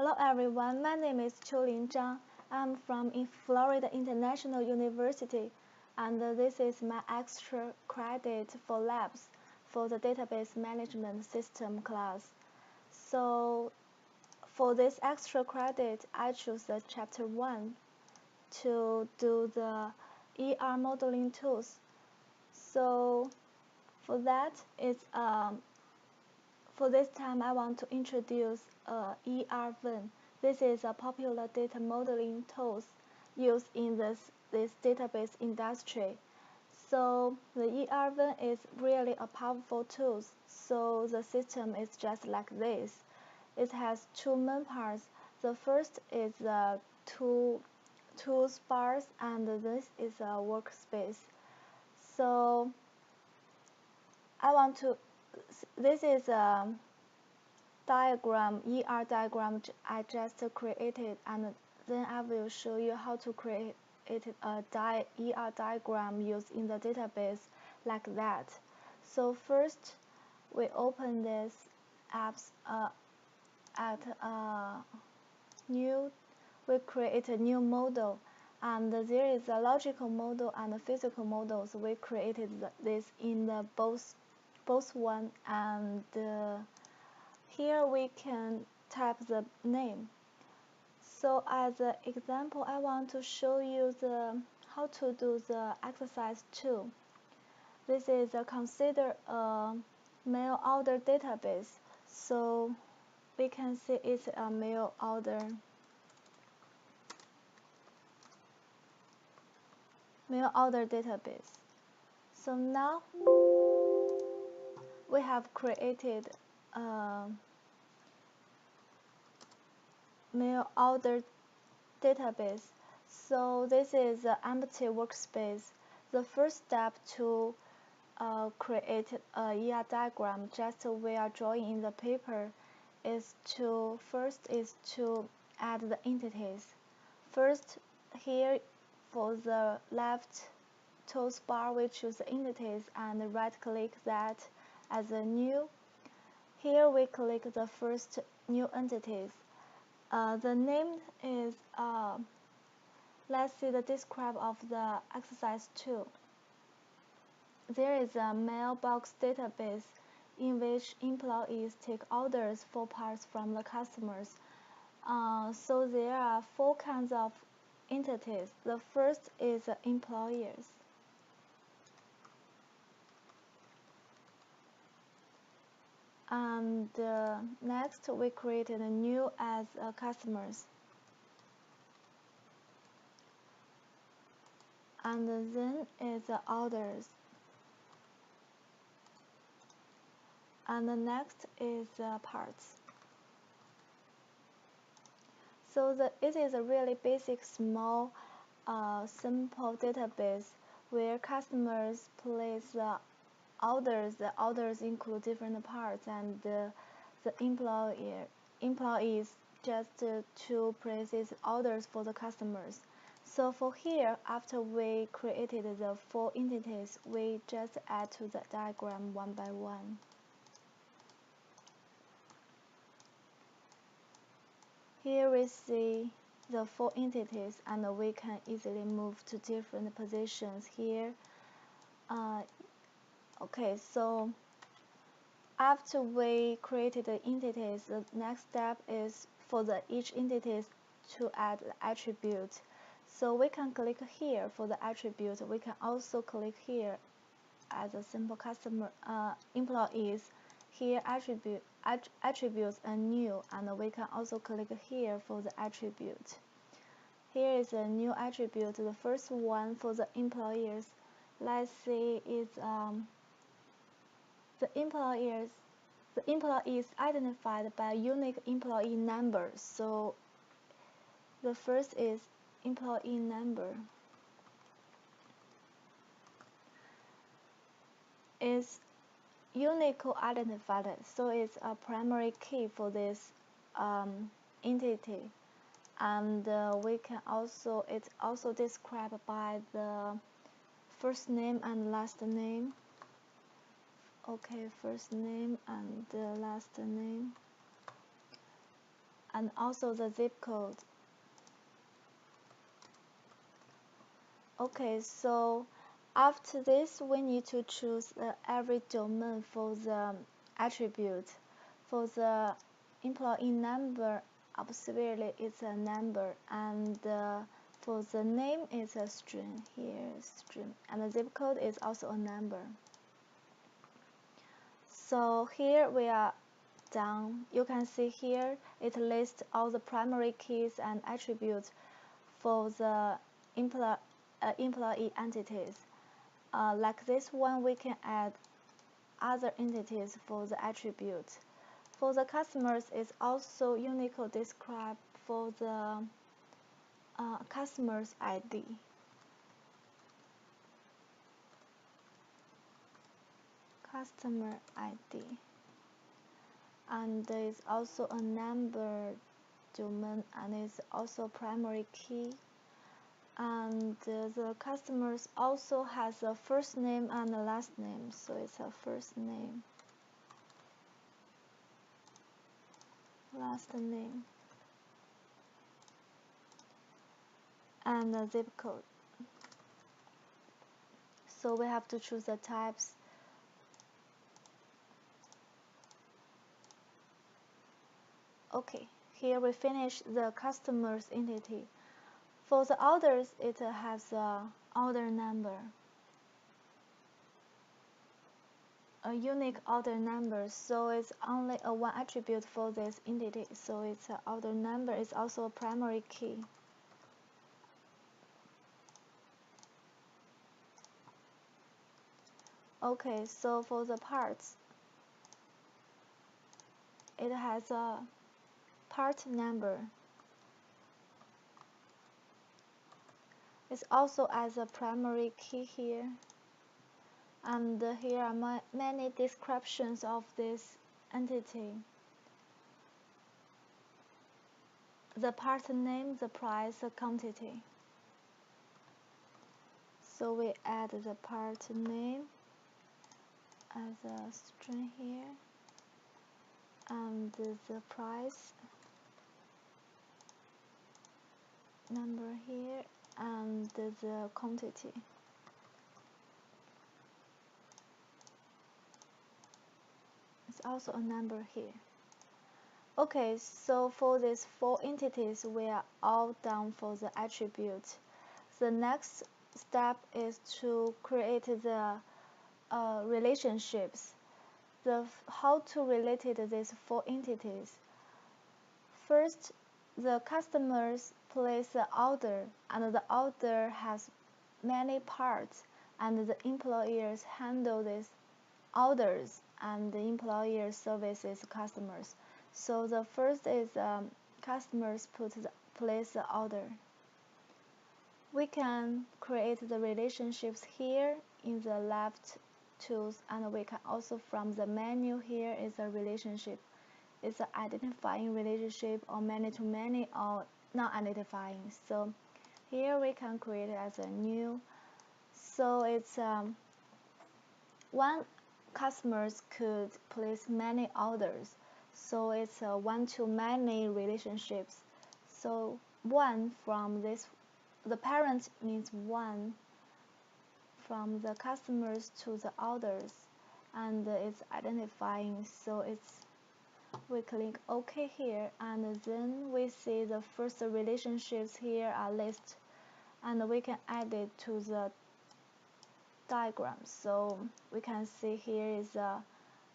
Hello everyone, my name is Qiulin Zhang. I'm from Florida International University, and this is my extra credit for labs for the database management system class. So for this extra credit, I choose the chapter 1 to do the modeling tools. So for that, for this time, I want to introduce ERwin. This is a popular data modeling tool used in this database industry. So the ERwin is really a powerful tool. So the system is just like this. It has two main parts. The first is the tools bars, and this is a workspace. So I want to. This is a diagram, diagram I just created, and then I will show you how to create a diagram used in the database like that. So first, we open this apps at new. We create a new model, and there is a logical model and a physical models. We created this in the both one, and here we can type the name. So as an example, I want to show you how to do the exercise 2. This is consider a mail order database. So we can see it's a mail order database. So now we have created a mail order database. So this is an empty workspace. The first step to create a ER diagram just we are drawing in the paper is to add the entities. First, here for the left toolbar we choose the entities and right click that as a new. Here we click the first new entities. The name is let's see the describe of the exercise 2. There is a mailbox database in which employees take orders for parts from the customers. So there are 4 kinds of entities. The first is employers. And next we created a new as customers. And then is orders. And the next is parts. So it is a really basic, small, simple database where customers place orders. The orders include different parts, and the employees just to place these orders for the customers. So for here, after we created the 4 entities, we just add to the diagram one by one. Here we see the 4 entities, and we can easily move to different positions here. Okay, so after we created the entities, the next step is for each entity to add the attribute. So we can click here for the attribute. We can also click here as a simple customer employees. Here attributes are new, and we can also click here for the attribute. Here is a new attribute. The first one for the employers. Let's see is the employees identified by unique employee number. So the first is employee number. Is unique identifier, so it's a primary key for this entity, and it's also described by the first name and last name. Okay, first name and last name, and also the zip code. Okay, so after this, we need to choose every domain for the attribute. For the employee number, obviously it's a number, and for the name, it's a string. Here, string, and the zip code is also a number. So here we are done. You can see here it lists all the primary keys and attributes for the employee entities. Like this one, we can add other entities for the attribute. For the customers, it's also uniquely described for the customer's ID. Customer ID. And there is also a number domain, and it's also primary key. And the customers also has a first name and a last name, so it's a first name, last name, and a zip code. So we have to choose the types. Okay, here we finish the customer's entity. For the orders, it has a order number, a unique order number, so it's only a one attribute for this entity, so its order number is also a primary key. Okay, so for the parts, it has a part number. It's also as a primary key here. And here are many descriptions of this entity. The part name, the price, the quantity. So we add the part name as a string here, and the price number here, and the quantity. It's also a number here. Okay, so for these four entities, we are all done for the attribute. The next step is to create the relationships. How to relate these four entities. First, the customers place the order, and the order has many parts, and the employers handle these orders, and the employer services customers. So the first is customers place the order. We can create the relationships here in the left tools, and we can also from the menu here is a relationship. It's an identifying relationship or many-to-many or non-identifying. So here we can create it as a new. So it's one customers could place many orders. So it's a one-to-many relationships. So one from this, the parent means one from the customers to the orders, and it's identifying. So we click OK here, and then we see the first relationships here are listed, and we can add it to the diagram. So we can see here is a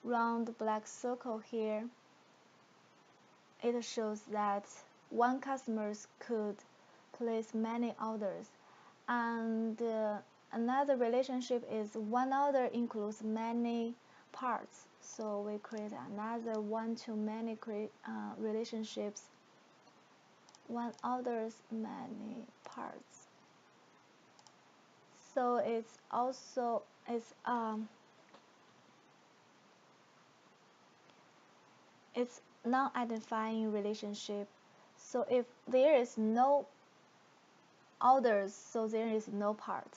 round black circle here. It shows that one customer could place many orders, and another relationship is one order includes many parts. So we create another one-to-many relationships. One orders many parts. So it's also it's non-identifying relationship. So if there is no orders, so there is no part.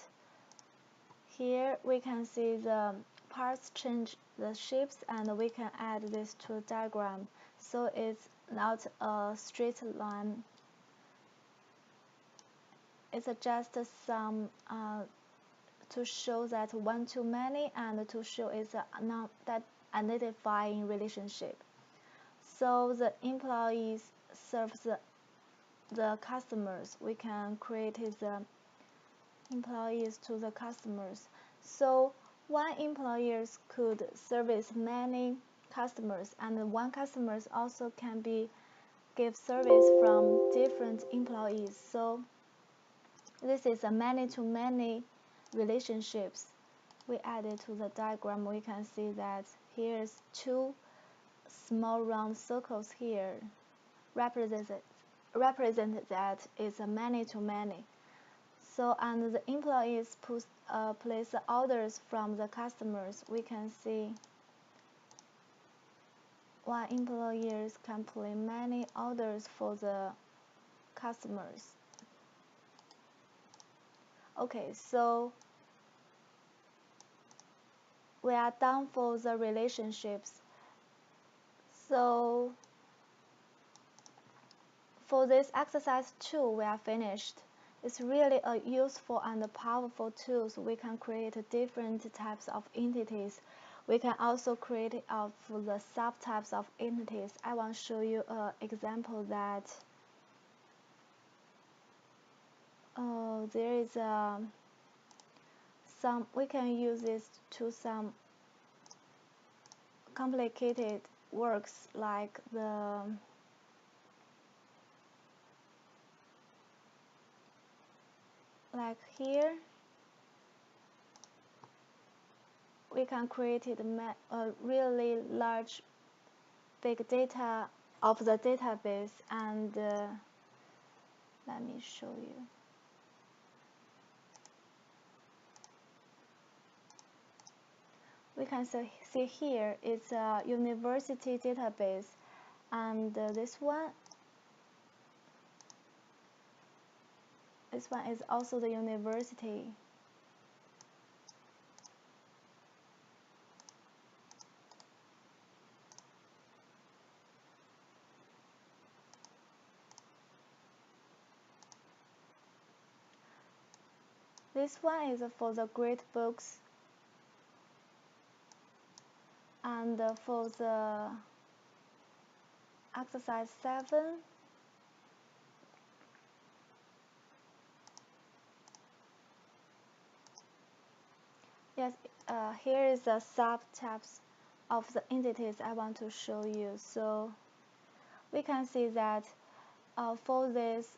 Here we can see the parts change the shapes, and we can add this to a diagram. So it's not a straight line. It's just some to show that one to many and to show it's a not that identifying relationship. So the employees serves the customers. We can create the employees to the customers. So one employer could service many customers, and one customers also can be give service from different employees. So this is a many-to-many relationships. We added to the diagram. We can see that here's two small round circles here represent that it's a many-to-many. So and the employees place the orders from the customers. We can see one employer can place many orders for the customers. Okay, so we are done for the relationships. So for this exercise 2, we are finished. It's really a useful and powerful tool. We can create different types of entities. We can also create out the subtypes of entities. I want to show you an example that there is we can use this to some complicated works like here we can create a really large big data of the database, and let me show you. We can see here it's a university database, and this one is also the university. This one is for the grade books, and for the exercise 7, yes, here is the subtypes of the entities I want to show you. So we can see that for this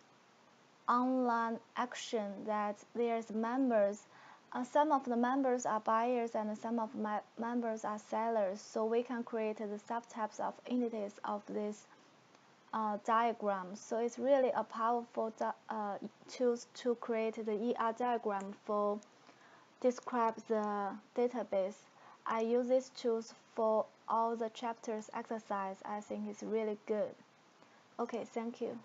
online action that there's members. Some of the members are buyers and some of my members are sellers. So we can create the subtypes of entities of this diagram. So it's really a powerful tool to create the ER diagram for describe the database. I use these tools for all the chapters exercise. I think it's really good. Okay, thank you.